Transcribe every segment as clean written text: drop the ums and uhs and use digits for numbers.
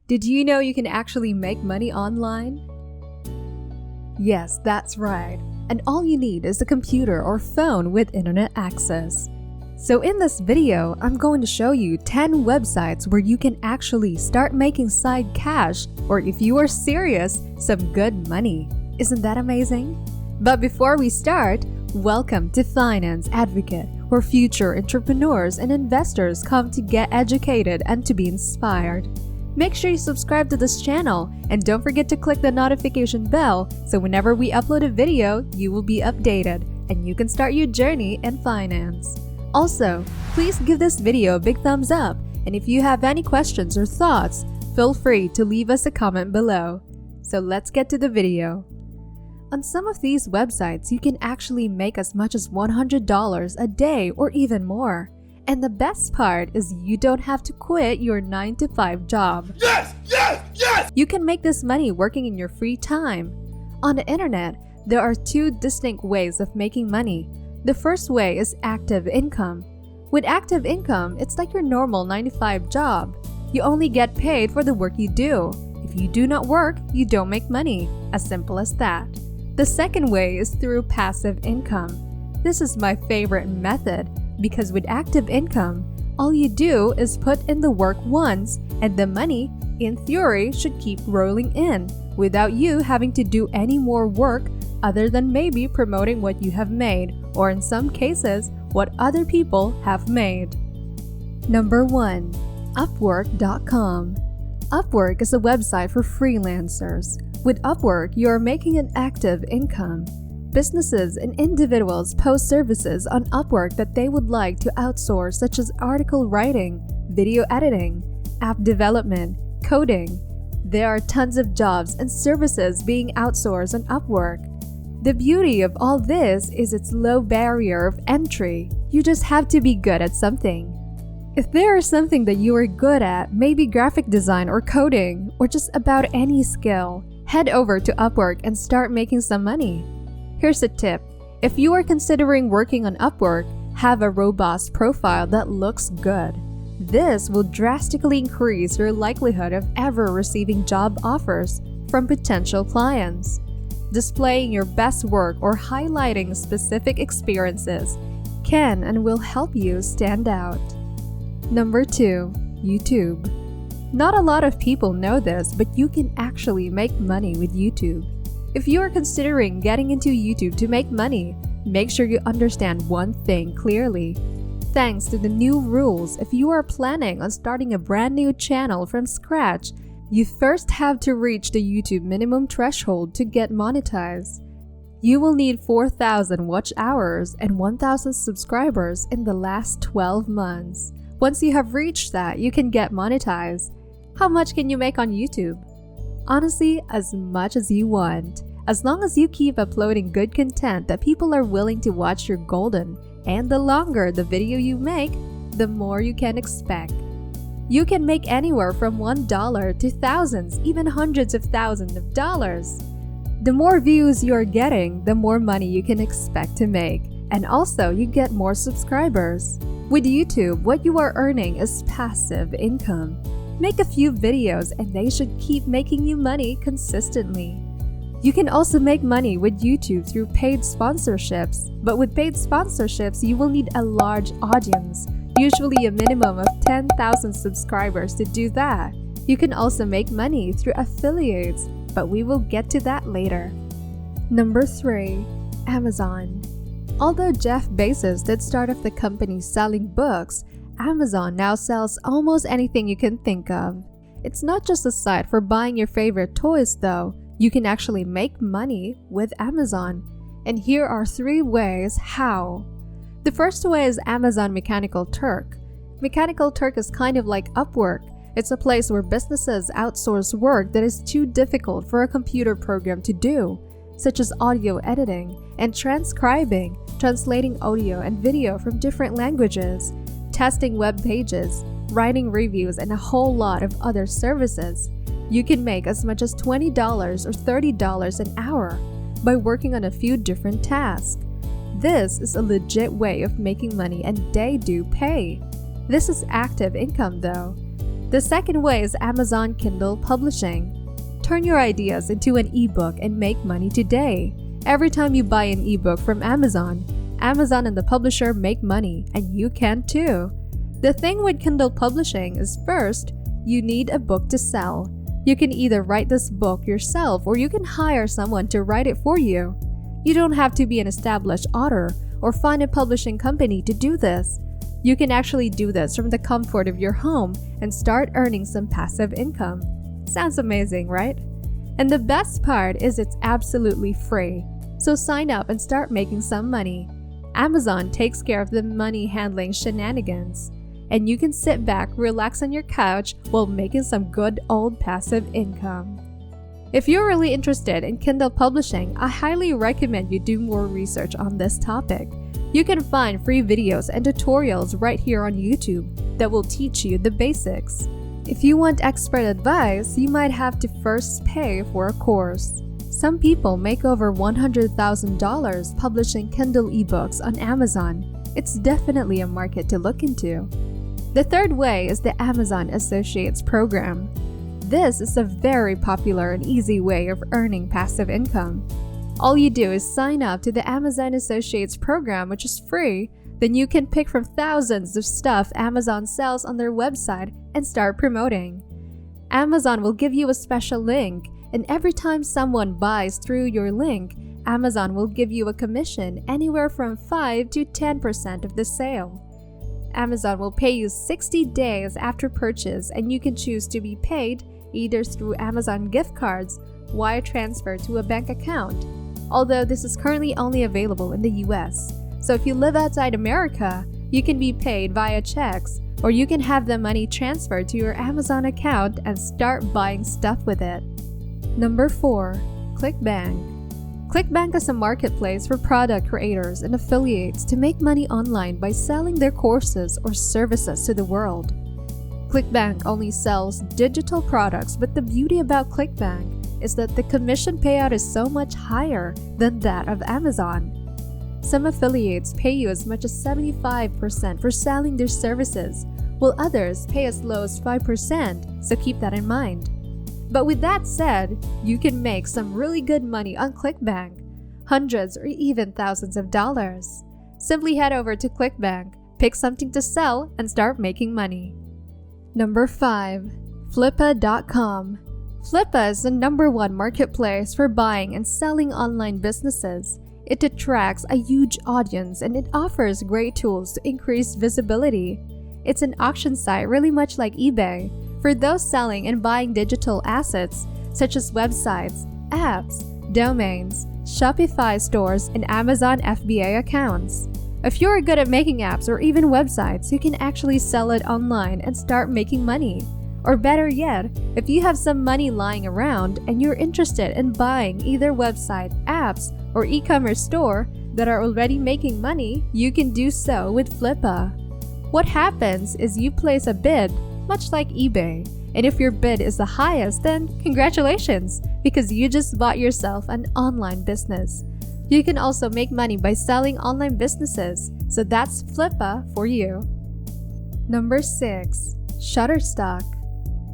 Did you know you can actually make money online? Yes, that's right. And all you need is a computer or phone with internet access. So in this video, I'm going to show you 10 websites where you can actually start making side cash, or if you are serious, some good money. Isn't that amazing? But before we start, welcome to Finance Advocate, where future entrepreneurs and investors come to get educated and to be inspired. Make sure you subscribe to this channel and don't forget to click the notification bell so whenever we upload a video, you will be updated and you can start your journey in finance. Also, please give this video a big thumbs up, and if you have any questions or thoughts, feel free to leave us a comment below. So let's get to the video. On some of these websites, you can actually make as much as $100 a day or even more. And the best part is you don't have to quit your 9-to-5 job. Yes! Yes! Yes! You can make this money working in your free time. On the internet, there are two distinct ways of making money. The first way is active income. With active income, it's like your normal 9-to-5 job. You only get paid for the work you do. If you do not work, you don't make money. As simple as that. The second way is through passive income. This is my favorite method because with active income, all you do is put in the work once and the money, in theory, should keep rolling in without you having to do any more work other than maybe promoting what you have made, or in some cases, what other people have made. Number 1. Upwork.com. Upwork is a website for freelancers. With Upwork, you are making an active income. Businesses and individuals post services on Upwork that they would like to outsource, such as article writing, video editing, app development, coding. There are tons of jobs and services being outsourced on Upwork. The beauty of all this is its low barrier of entry. You just have to be good at something. If there is something that you are good at, maybe graphic design or coding, or just about any skill, head over to Upwork and start making some money. Here's a tip. If you are considering working on Upwork, have a robust profile that looks good. This will drastically increase your likelihood of ever receiving job offers from potential clients. Displaying your best work or highlighting specific experiences can and will help you stand out. Number 2. YouTube. Not a lot of people know this, but you can actually make money with YouTube. If you are considering getting into YouTube to make money, make sure you understand one thing clearly. Thanks to the new rules, if you are planning on starting a brand new channel from scratch, you first have to reach the YouTube minimum threshold to get monetized. You will need 4,000 watch hours and 1,000 subscribers in the last 12 months. Once you have reached that, you can get monetized. How much can you make on YouTube? Honestly, as much as you want. As long as you keep uploading good content that people are willing to watch, you're golden. And the longer the video you make, the more you can expect. You can make anywhere from $1 to thousands, even hundreds of thousands of dollars. The more views you are getting, the more money you can expect to make. And also, you get more subscribers. With YouTube, what you are earning is passive income. Make a few videos and they should keep making you money consistently. You can also make money with YouTube through paid sponsorships, but with paid sponsorships, you will need a large audience, usually a minimum of 10,000 subscribers to do that. You can also make money through affiliates, but we will get to that later. Number 3. Amazon. Although Jeff Bezos did start off the company selling books, Amazon now sells almost anything you can think of. It's not just a site for buying your favorite toys though. You can actually make money with Amazon. And here are 3 ways how. The first way is Amazon Mechanical Turk. Mechanical Turk is kind of like Upwork. It's a place where businesses outsource work that is too difficult for a computer program to do, such as audio editing and transcribing, translating audio and video from different languages, testing web pages, writing reviews, and a whole lot of other services. You can make as much as $20 or $30 an hour by working on a few different tasks. This is a legit way of making money and they do pay. This is active income though. The second way is Amazon Kindle publishing. Turn your ideas into an ebook and make money today. Every time you buy an ebook from Amazon, Amazon and the publisher make money, and you can too. The thing with Kindle publishing is first, you need a book to sell. You can either write this book yourself or you can hire someone to write it for you. You don't have to be an established author or find a publishing company to do this. You can actually do this from the comfort of your home and start earning some passive income. Sounds amazing, right? And the best part is it's absolutely free. So sign up and start making some money. Amazon takes care of the money handling shenanigans. And you can sit back, relax on your couch while making some good old passive income. If you're really interested in Kindle publishing, I highly recommend you do more research on this topic. You can find free videos and tutorials right here on YouTube that will teach you the basics. If you want expert advice, you might have to first pay for a course. Some people make over $100,000 publishing Kindle ebooks on Amazon. It's definitely a market to look into. The third way is the Amazon Associates program. This is a very popular and easy way of earning passive income. All you do is sign up to the Amazon Associates program, which is free. Then you can pick from thousands of stuff Amazon sells on their website and start promoting. Amazon will give you a special link, and every time someone buys through your link, Amazon will give you a commission anywhere from 5 to 10% of the sale. Amazon will pay you 60 days after purchase, and you can choose to be paid either through Amazon gift cards, wire transfer to a bank account. Although this is currently only available in the US. So if you live outside America, you can be paid via checks, or you can have the money transferred to your Amazon account and start buying stuff with it. Number 4. Clickbank. Clickbank is a marketplace for product creators and affiliates to make money online by selling their courses or services to the world. Clickbank only sells digital products, but the beauty about Clickbank is that the commission payout is so much higher than that of Amazon. Some affiliates pay you as much as 75% for selling their services, while others pay as low as 5%, so keep that in mind. But with that said, you can make some really good money on Clickbank, hundreds or even thousands of dollars. Simply head over to Clickbank, pick something to sell, and start making money. Number 5. Flippa.com. Flippa is the #1 marketplace for buying and selling online businesses. It attracts a huge audience and it offers great tools to increase visibility. It's an auction site really much like eBay for those selling and buying digital assets such as websites, apps, domains, Shopify stores, and Amazon FBA accounts. If you're good at making apps or even websites, you can actually sell it online and start making money. Or better yet, if you have some money lying around and you're interested in buying either website, apps, or e-commerce store that are already making money, you can do so with Flippa. What happens is you place a bid, much like eBay, and if your bid is the highest, then congratulations, because you just bought yourself an online business. You can also make money by selling online businesses, so that's Flippa for you. Number 6. Shutterstock.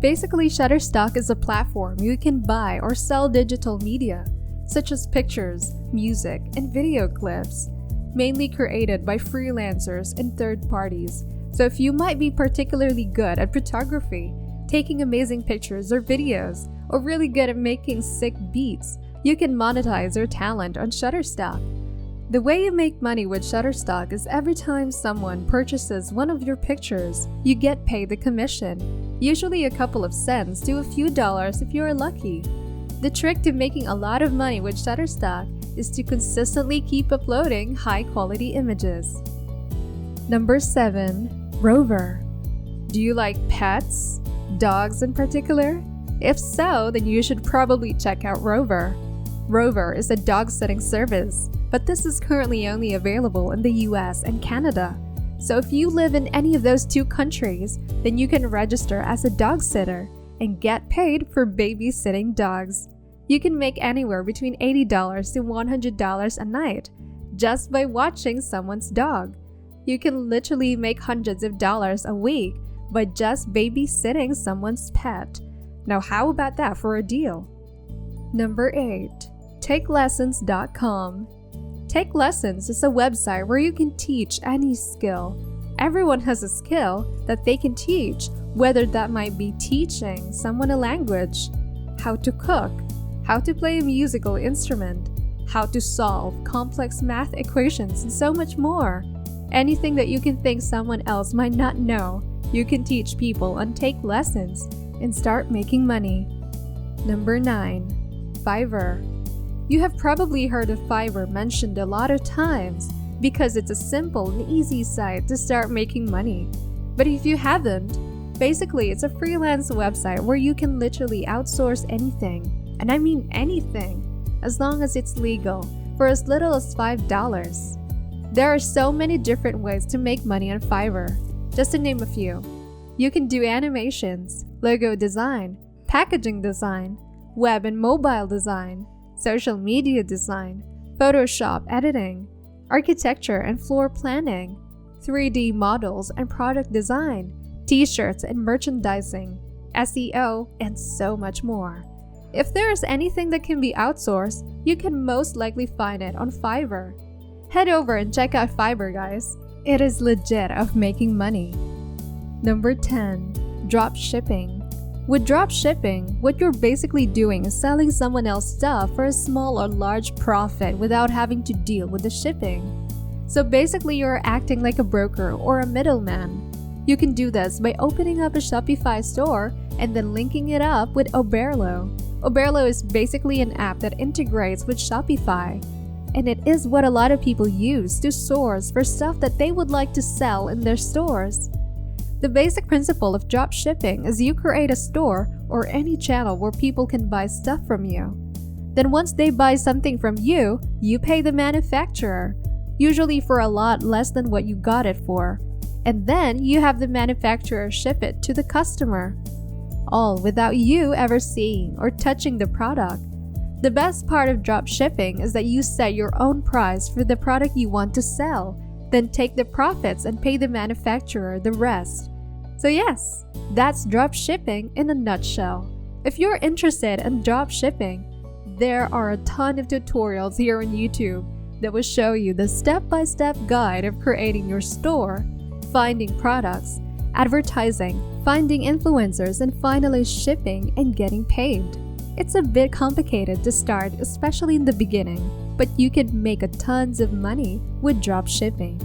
Basically, Shutterstock is a platform you can buy or sell digital media, such as pictures, music, and video clips, mainly created by freelancers and third parties. So if you might be particularly good at photography, taking amazing pictures or videos, or really good at making sick beats, you can monetize your talent on Shutterstock. The way you make money with Shutterstock is every time someone purchases one of your pictures, you get paid the commission, usually a couple of cents to a few dollars if you're lucky. The trick to making a lot of money with Shutterstock is to consistently keep uploading high-quality images. Number 7. Rover. Do you like pets? Dogs in particular? If so, then you should probably check out Rover. Rover is a dog-sitting service, but this is currently only available in the US and Canada. So if you live in any of those two countries, then you can register as a dog sitter and get paid for babysitting dogs. You can make anywhere between $80 to $100 a night just by watching someone's dog. You can literally make hundreds of dollars a week by just babysitting someone's pet. Now how about that for a deal? Number 8. TakeLessons.com. Take Lessons is a website where you can teach any skill. Everyone has a skill that they can teach, whether that might be teaching someone a language, how to cook, how to play a musical instrument, how to solve complex math equations, and so much more. Anything that you can think someone else might not know, you can teach people on Take Lessons and start making money. Number 9. Fiverr. You have probably heard of Fiverr mentioned a lot of times because it's a simple and easy site to start making money. But if you haven't, basically it's a freelance website where you can literally outsource anything, and I mean anything, as long as it's legal, for as little as $5. There are so many different ways to make money on Fiverr. Just to name a few, you can do animations, logo design, packaging design, web and mobile design, social media design, Photoshop editing, architecture and floor planning, 3D models and product design, t-shirts and merchandising, SEO, and so much more. If there is anything that can be outsourced, you can most likely find it on Fiverr. Head over and check out Fiverr, guys. It is legit of making money. Number 10. Dropshipping. With dropshipping, what you're basically doing is selling someone else's stuff for a small or large profit without having to deal with the shipping. So basically, you're acting like a broker or a middleman. You can do this by opening up a Shopify store and then linking it up with Oberlo. Oberlo is basically an app that integrates with Shopify, and it is what a lot of people use to source for stuff that they would like to sell in their stores. The basic principle of dropshipping is you create a store or any channel where people can buy stuff from you. Then once they buy something from you, you pay the manufacturer, usually for a lot less than what you got it for, and then you have the manufacturer ship it to the customer, all without you ever seeing or touching the product. The best part of dropshipping is that you set your own price for the product you want to sell, then take the profits and pay the manufacturer the rest. So yes, that's dropshipping in a nutshell. If you're interested in dropshipping, there are a ton of tutorials here on YouTube that will show you the step-by-step guide of creating your store, finding products, advertising, finding influencers, and finally shipping and getting paid. It's a bit complicated to start, especially in the beginning, but you can make a tons of money with dropshipping.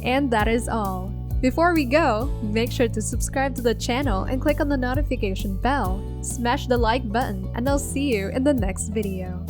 And that is all. Before we go, make sure to subscribe to the channel and click on the notification bell. Smash the like button, and I'll see you in the next video.